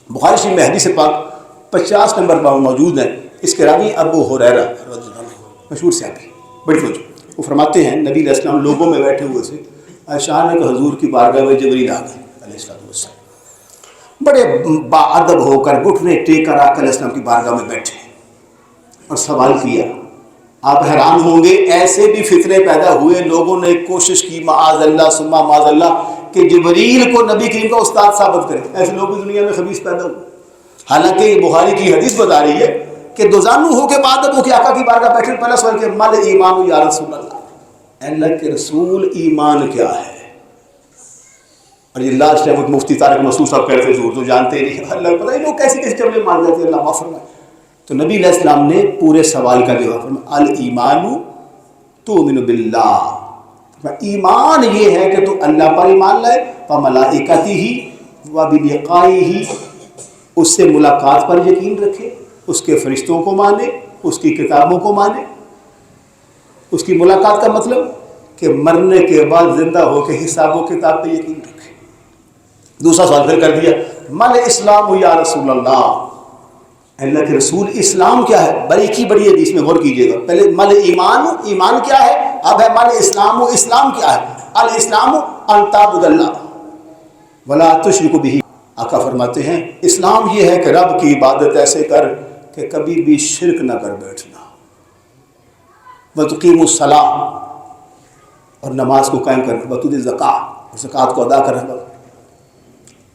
بخاری شریف میں حدیث پاک 50 نمبر پر موجود ہے. اس کے راوی ابو ہریرہ رضی اللہ عنہ، مشہور صحابی، بڑی توجہ. وہ فرماتے ہیں نبی علیہ السلام لوگوں میں بیٹھے ہوئے تھے، اچانک حضور کی بارگاہ میں جبریل آ گئے علیہ السلام. بڑے باادب ہو کر گھٹنے ٹیک کر آقا علیہ السلام کی بارگاہ میں بیٹھے اور سوال کیا. آپ حیران ہوں گے ایسے بھی فتنے پیدا ہوئے، لوگوں نے کوشش کی معاذ اللہ ثم معاذ اللہ کہ جبریل کو نبی کریم کا استاد ثابت کرے. ایسے لوگ بھی دنیا میں خبیث پیدا ہوئے. حالانکہ یہ بخاری کی حدیث بتا رہی ہے کہ دوزانو ہو کے بعد ہو کے آقا کی بارگاہ بیٹھے، پہلا سوال کیا مال ایمان یا رسول اللہ، اللہ کے رسول ایمان کیا ہے. اور یہ لاسٹ ٹائم مفتی طارق مسعود صاحب کہتے ہیں تو جانتے نہیں، اللہ پتہ ہے لوگ کیسے کیسے چمڑے مان جاتے ہیں، اللہ معاف فرمائے. تو نبی علیہ السلام نے پورے سوال کا جواب فرمایا الایمان تؤمن باللہ، ایمان یہ ہے کہ تو اللہ پر ایمان لائے، وملائکتہ وبلقائہ، اس سے ملاقات پر یقین رکھے، اس کے فرشتوں کو مانے، اس کی کتابوں کو مانے. اس کی ملاقات کا مطلب کہ مرنے کے بعد زندہ ہو کے حساب و کتاب پہ یقین رکھے. دوسرا سوال پھر کر دیا مل اسلام یا رسول اللہ، اللہ کے رسول اسلام کیا ہے. بڑی حدیث میں غور کیجیے گا. پہلے مل ایمان، ایمان کیا ہے، اب ہے مل اسلام، اسلام کیا ہے. الاسلام ان تعبد اللہ ولا تشرک بہ. آقا فرماتے ہیں اسلام یہ ہے کہ رب کی عبادت ایسے کر کہ کبھی بھی شرک نہ کر بیٹھنا. وتقیم الصلاۃ، اور نماز کو قائم کرنا، وتؤتی الزکوٰۃ، زکوٰۃ کو ادا کرنا،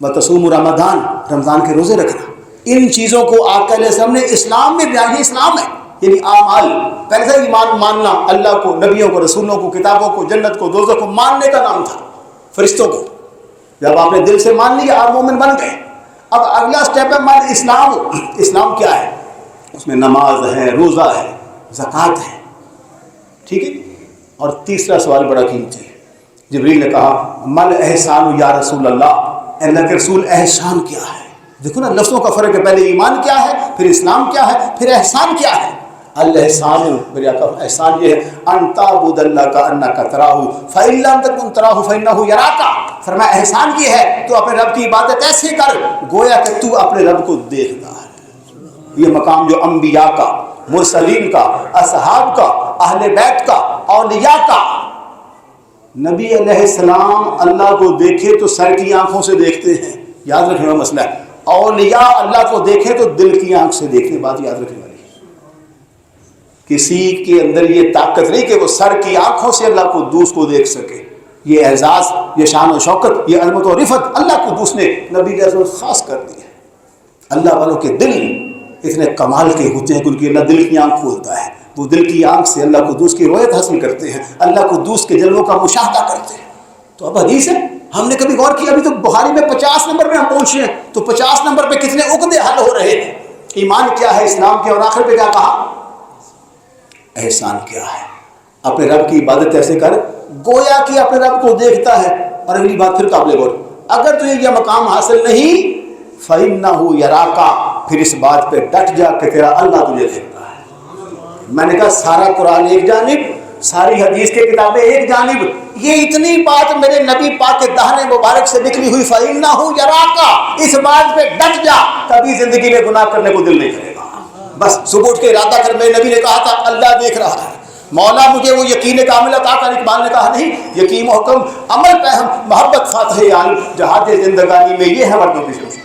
وتصوم رمضان، رمضان کے روزے رکھنا. ان چیزوں کو آقا علیہ السلام نے اسلام میں بیان. یہ اسلام ہے یعنی اعمال. پہلے سے ایمان ماننا، اللہ کو، نبیوں کو، رسولوں کو، کتابوں کو، جنت کو، دوزخ کو ماننے کا نام تھا. فرشتوں کو جب آپ نے دل سے مان لیا آپ مومن بن گئے. اب اگلا سٹیپ ہے مان اسلام. اسلام کیا ہے، اس میں نماز ہے، روزہ ہے، زکوٰۃ ہے. ٹھیک ہے. اور تیسرا سوال بڑا قیمتی ہے. جبریل نے کہا مل احسان یا رسول اللہ، اللہ کے رسول احسان کیا ہے. دیکھو نا لفظوں کا فرق ہے، پہلے ایمان کیا ہے، پھر اسلام کیا ہے، پھر احسان کیا ہے. الاحسان، میرے آقا احسان یہ ہے ان تعبد اللہ کا انک تراہ فإن لم تکن تراہ فإنہ یراک. فرمایا احسان یہ ہے تو اپنے رب کی عبادت ایسے کر گویا کہ تو اپنے رب کو دیکھتا ہے. یہ مقام جو انبیاء کا، مرسلین کا، اصحاب کا، اہل بیت کا، اولیاء کا. نبی علیہ السلام اللہ کو دیکھے تو سر کی آنکھوں سے دیکھتے ہیں، یاد رکھنے والا مسئلہ ہے. اولیاء اللہ کو دیکھے تو دل کی آنکھ سے دیکھنے. بات یاد رکھنے والی. کسی کے اندر یہ طاقت نہیں کہ وہ سر کی آنکھوں سے اللہ کو دوس کو دیکھ سکے. یہ اعزاز، یہ شان و شوکت، یہ عظمت و رفت اللہ کو دوس نے نبی علیہ السلام خاص کر دی ہے. اللہ والوں کے دل اتنے کمال کے ہوتے ہیں کہ ان کی اللہ دل کی آنکھ کھولتا ہے. وہ دل کی آنکھ سے اللہ کو دوس کی رویت حاصل کرتے ہیں، اللہ کو دوس کے جلووں کا مشاہدہ کرتے ہیں. تو اب حدیث ہے، ہم نے کبھی غور کیا؟ ابھی تو بخاری میں 50 نمبر پہ ہم پہنچے ہیں، تو 50 نمبر پہ کتنے عقدے حل ہو رہے ہیں. ایمان کیا ہے، اسلام کیا، اور آخر پہ کیا کہا، احسان کیا ہے. اپنے رب کی عبادت ایسے کر گویا کہ اپنے رب کو دیکھتا ہے. اور اگلی بات پھر قابل غور، اگر تجھے یہ مقام حاصل نہیں فإنہ یراک، پھر اس بات پہ ڈٹ جا کہ تیرا اللہ تجھے دیکھتا ہے. میں نے کہا سارا قرآن ایک جانب، ساری حدیث کی کتابیں ایک جانب، یہ اتنی بات میرے نبی پاک کے دہنے مبارک سے نکلی ہوئی فإنہ یراک، اس بات پہ ڈٹ جا، کبھی زندگی میں گناہ کرنے کو دل نہیں کرے گا. بس صبح اٹھ کے ارادہ کر. میرے نبی نے کہا تھا اللہ دیکھ رہا ہے، مولا مجھے وہ یقین کامل عطا کر. اقبال نے کہا نہیں، یقین محکم عمل پہ ہم محبت فاتح عالم، جہاد زندگانی میں یہ ہے مردوں کی شوش.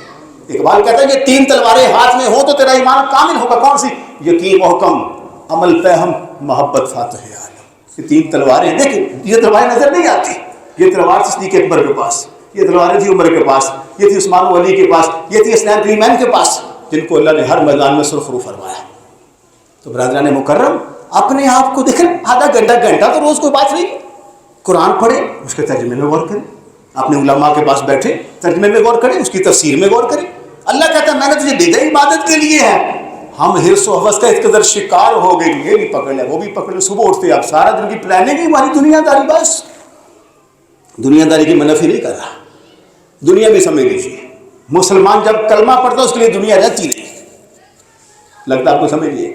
اقبال کہتا ہے یہ 3 تلواریں ہاتھ میں ہوں تو تیرا ایمان کامل ہوگا. کون سی؟ یقین محکم، عمل پہ ہم، محبت فاتح عالم. یہ 3 تلواریں. دیکھیں یہ تلواریں نظر نہیں آتی. یہ تلوار تھی صدیق اکبر کے پاس، یہ تلواریں تھی عمر کے پاس، یہ تھی عثمان و علی کے پاس، یہ تھی اسنین کریمین کے پاس، جن کو اللہ نے ہر میدان میں سرخرو فرمایا. تو برادران مکرم اپنے آپ کو دیکھیں، آدھا گھنٹہ تو روز کوئی بات نہیں. قرآن پڑھیں، اس کے ترجمے میں غور کریں. اپنے علماء کے پاس بیٹھے، ترجمے میں غور کریں، اس کی تفسیر میں غور کریں. اللہ کہتا ہے میں نے تجھے بھیجا عبادت کے لیے ہے. ہم حرص و حوث کا اس قدر شکار ہو گئے، یہ بھی پکڑ لے، وہ بھی پکڑ لے. صبح اٹھتے اب سارا دن کی پلاننگ ہی ہماری دنیا داری. بس دنیا داری کی منفی نہیں کر رہا، دنیا بھی سمجھ لیجیے. مسلمان جب کلمہ پڑھتا ہے اس کے لیے دنیا رہتی نہیں. لگتا آپ کو سمجھیے.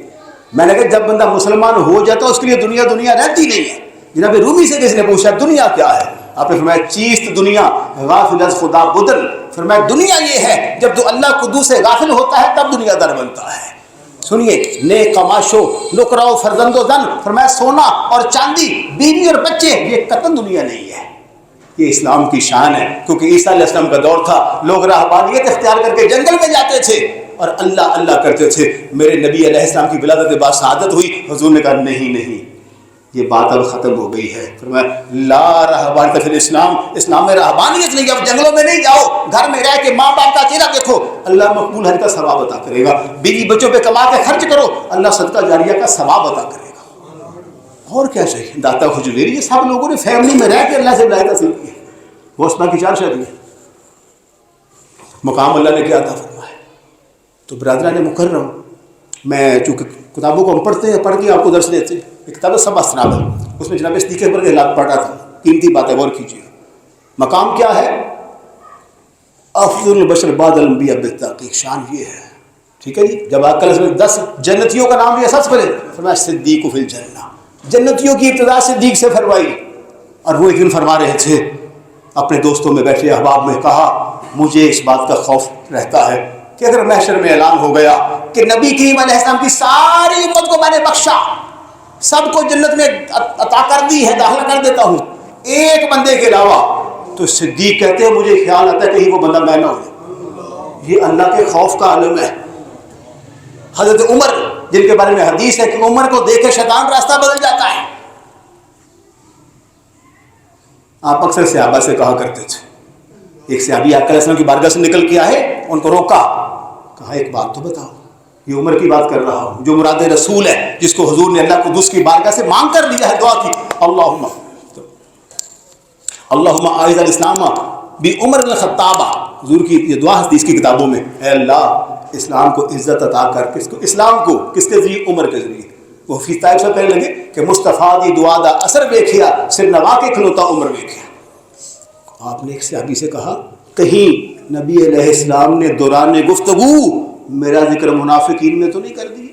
میں نے کہا جب بندہ مسلمان ہو جاتا ہے اس کے لیے دنیا رہتی نہیں ہے. جناب رومی سے کسی نے پوچھا دنیا کیا ہے؟ آپ نے فرمایا چیست دنیا غافل از خدا بدل فرمایا دنیا یہ ہے جب تو اللہ قدو سے غافل ہوتا ہے تب دنیا دار بنتا ہے. سنیے، نیک کماشو نکراؤ فرزند و زن، فرمایا سونا اور چاندی، بیوی اور بچے، یہ قطن دنیا نہیں ہے. یہ اسلام کی شان ہے، کیونکہ عیسیٰ علیہ السلام کا دور تھا، لوگ رہبانیت اختیار کر کے جنگل میں جاتے تھے اور اللہ اللہ کرتے تھے. میرے نبی علیہ السلام کی ولادت کے بعد شہادت ہوئی، حضور نے کہا نہیں یہ بات اب ختم ہو گئی ہے. فرمایا لا رہبانیت فی الاسلام، اسلام میں رہبانیت نہیں. اب جنگلوں میں نہیں جاؤ، گھر میں رہ کے ماں باپ کا چہرہ دیکھو، اللہ مقبول حج کا ثواب عطا کرے گا. بیوی بچوں پہ کما کے خرچ کرو، اللہ صدقہ جاریہ کا ثواب عطا کرے گا. اور کیا چاہیے؟ داتا حجویری، یہ سب لوگوں نے فیملی میں رہ کے اللہ سے ولایت حاصل کی ہے. غوث کی 4 شادی ہے، مقام اللہ نے کیا عطا فرمایا. تو برادران مکرم، میں چونکہ کتابوں کو ہم پڑھتے ہیں، پڑھ کے آپ کو درس دیتے ہیں. ایک کتاب ہے سب اسراب، اس میں جناب صدیق اکبر کے حالات پڑھ رہا تھا. قیمتی باتیں غور کیجیے. مقام کیا ہے؟ افضل البشر بعد الانبیاء بالتحقیق، شان یہ ہے. ٹھیک ہے جی. جب آپ کل 10 جنتیوں کا نام لیا، سب سے پہلے فرمایا صدیق فی الجنہ. جنتیوں کی ابتدا صدیق سے فرمائی. اور وہ ایک دن فرما رہے تھے، اپنے دوستوں میں بیٹھے احباب میں کہا، مجھے اس بات کا خوف رہتا ہے کہ اگر محشر میں اعلان ہو گیا کہ نبی کریم علیہ السلام کی ساری امت کو میں نے بخشا، سب کو جنت میں عطا کر دی ہے، داخل کر دیتا ہوں، ایک بندے کے علاوہ، تو صدیق کہتے ہیں مجھے خیال آتا ہے کہیں وہ بندہ میں نہ ہو. یہ اللہ کے خوف کا عالم ہے. حضرت عمر، جن کے بارے میں حدیث ہے کہ عمر کو دیکھ کے شیطان راستہ بدل جاتا ہے. آپ اکثر صحابہ سے کہا کرتے تھے، ایک صحابی آقا علیہ السلام کی بارگاہ سے نکل کے آئے، ان کو روکا، کہا ایک بات تو بتاؤ، یہ عمر کی بات کر رہا ہوں جو مراد رسول ہے، جس کو حضور نے اللہ قدوس کی بارگاہ سے مانگ کر لیا ہے، دعا کی، اللہم اعز الاسلام بعمر الخطاب. حضور کی یہ دعا حدیث کی کتابوں میں، اے اللہ اسلام کو عزت عطا کر. کس کو؟ اسلام کو. کس کے ذریعے؟ عمر کے ذریعے. وہ فی طائف سے کہنے لگے کہ مصطفیٰ دی دعا دا اثر ویکھیا، سر نوا کے کھلوتا عمر ویکھیا. آپ نے ایک صحابی سے کہا، کہیں نبی علیہ السلام نے دوران گفتگو میرا ذکر منافقین میں تو نہیں کر دیا؟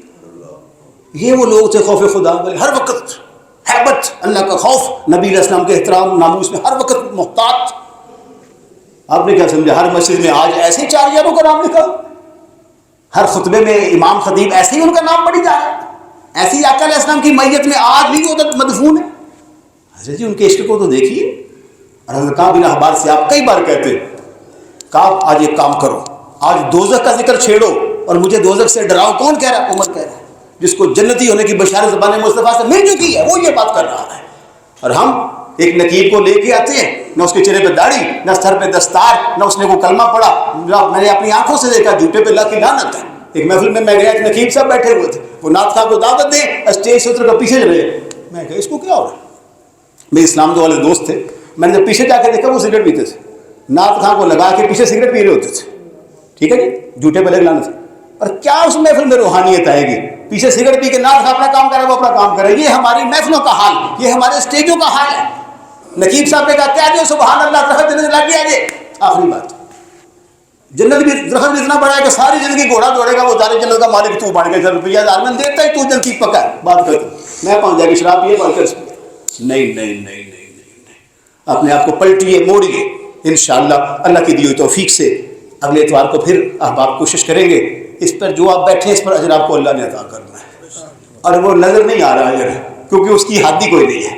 یہ وہ لوگ تھے خوف خدا والے، ہر وقت ہیبت، اللہ کا خوف، نبی علیہ السلام کے احترام ناموس میں ہر وقت محتاط. آپ نے کیا سمجھا ہر مسجد میں آج ایسے 4 یاروں کا نام لکھا، ہر خطبے میں امام خطیب ایسے ہی ان کا نام پڑھی جا رہا ہے، ایسے ہی آقا علیہ السلام کی میت میں آج بھی وہ مدفون ہے. حضرت جی ان کے عشق کو تو دیکھیے. اور حضرت کعب بن احبار سے آپ کئی بار کہتے، کعب آج ایک کام کرو، آج دوزخ کا ذکر چھیڑو اور مجھے دوزخ سے ڈراؤ. کون کہہ رہا ہے؟ عمر کہہ رہا ہے، جس کو جنتی ہونے کی بشارت زبان مصطفیٰ سے مل چکی ہے، وہ یہ بات کر رہا ہے. اور ہم ایک نقیب کو لے کے آتے ہیں، نہ اس کے چہرے پہ داڑھی، نہ سر پہ دستار، نہ اس نے کوئی کلمہ پڑھا. میں نے اپنی آنکھوں سے دیکھا، جھوٹے پہ اللہ کی لعنت ہے. ایک محفل میں میں گیا، ایک نقیب صاحب بیٹھے ہوئے تھے، وہ نعت خواہ کو دعوت دیں، اسٹیج سے اتر کر پیچھے چلے گئے. میں کہا اس کو کیا ہو رہا ہے؟ میرے اسلام دو والے دوست تھے، میں نے جب پیچھے جا کے دیکھا وہ سگریٹ پیتے تھے، نعت خواہ کو لگا کے پیچھے سگریٹ پی رہے ہوتے تھے. ٹھیک ہے جی، جھوٹے پہ لگ لانا تھے. اور کیا اس محفل میں روحانیت آئے گی؟ پیچھے سگریٹ پی کے نعت خواہ اپنا کام کرے، وہ اپنا کام کرے. یہ ہماری محفلوں کا حال، یہ ہمارے اسٹیجوں کا حال ہے. نقیب صاحب نے کہا کیا جو سبحان اللہ، درخت جنت لگ گیا. یہ آخری بات، جنت بھی درخت بھی اتنا بڑا ہے کہ ساری زندگی گھوڑا دوڑے گا، وہ ساری جنت کا مالک تو بڑھ گیا. روپیہ میں دیتا ہی تو جنتی پکا ہے. بات کرتا میں 5 جا کے شراب پیے بات کر. نہیں، اپنے آپ کو پلٹیے، موڑیے. انشاءاللہ اللہ کی دی ہوئی توفیق سے اگلے اتوار کو پھر احباب کوشش کریں گے. اس پر جو آپ بیٹھے ہیں اس پر اجر آپ کو اللہ نے عطا کرنا ہے. اور وہ نظر نہیں آ رہا اجر، کیونکہ اس کی حد ہی کوئی نہیں ہے.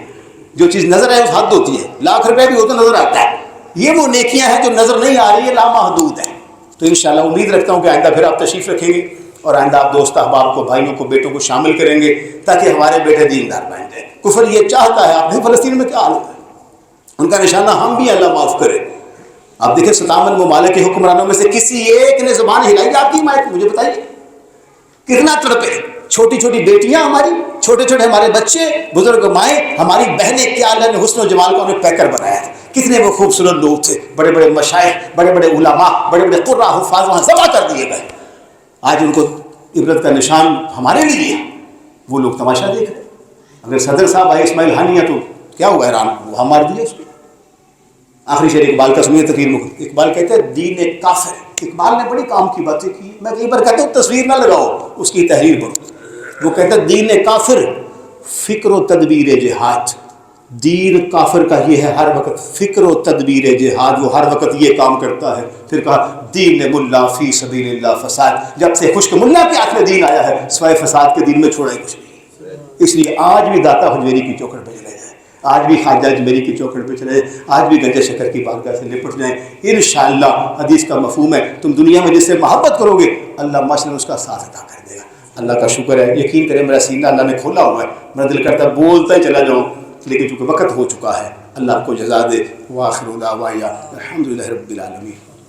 جو چیز نظر ہے اس حد ہوتی ہے. لاکھ روپے بھی ہو تو نظر آتا ہے. یہ وہ نیکیاں ہیں جو نظر نہیں آ رہی ہے، لامحدود ہے. تو انشاءاللہ امید رکھتا ہوں کہ آئندہ پھر آپ تشریف رکھیں گے اور آئندہ آپ دوست احباب کو، بھائیوں کو، بیٹوں کو شامل کریں گے تاکہ ہمارے بیٹے دیندار بن جائیں. کفر یہ چاہتا ہے. آپ نے فلسطین میں کیا حال ہے، ان کا نشانہ ہم بھی، اللہ معاف کرے. آپ دیکھیں 57 ممالک کے حکمرانوں میں سے کسی ایک نے زبان ہلائی آپ کی حمایت؟ مجھے بتائیے کتنا تڑپے. چھوٹی چھوٹی بیٹیاں ہماری، چھوٹے چھوٹے ہمارے بچے، بزرگ مائیں، ہماری بہنیں، کیا اللہ نے حسن و جمال کا انہیں پیکر بنایا ہے. کتنے وہ خوبصورت لوگ تھے، بڑے بڑے مشائخ، بڑے بڑے علماء، بڑے بڑے قراء حفاظ وہاں ذبح کر دیے گئے. آج ان کو عبرت کا نشان ہمارے لیے. وہ لوگ تماشا دیکھ رہے. اگر صدر صاحب آئے اسماعیل ہانیہ تو کیا ہوا حیران، وہ مار دیا اس کو. آخری شعر اقبال کا سنیے تقریر میں. اقبال کہتے ہیں دین ایک کافر. اقبال نے بڑی کام کی باتیں کی. میں کئی بار کہتا ہوں تصویر نہ لگاؤ، اس کی تحریر پڑھو. وہ کہتا ہے دین کافر فکر و تدبیر جہاد. دین کافر کا یہ ہے، ہر وقت فکر و تدبیر جہاد، وہ ہر وقت یہ کام کرتا ہے. پھر کہا دین ملا فی سبیل اللہ فساد، جب سے خشک ملا کے ہاتھ میں دین آیا ہے سوائے فساد کے دین میں چھوڑا ہی کچھ نہیں. اس لیے آج بھی داتا حجویری کی چوکھٹ پہ چلے جائیں، آج بھی خواجہ اجمیری کی چوکھٹ پہ چلے جائیں، آج بھی گنج شکر کی بارگاہ سے لپٹ جائیں. انشاءاللہ حدیث کا مفہوم ہے تم دنیا میں جس سے محبت کرو گے اللہ مثلاً اس کا ساتھ عطا کر دے گا. اللہ کا شکر ہے، یقین کریں میرا سینہ اللہ نے کھولا ہوا ہے، میرا دل کرتا ہے بولتا ہی چلا جاؤں، لیکن چونکہ وقت ہو چکا ہے. اللہ آپ کو جزا دے. وآخر دعوانا الحمدللہ رب العالمین.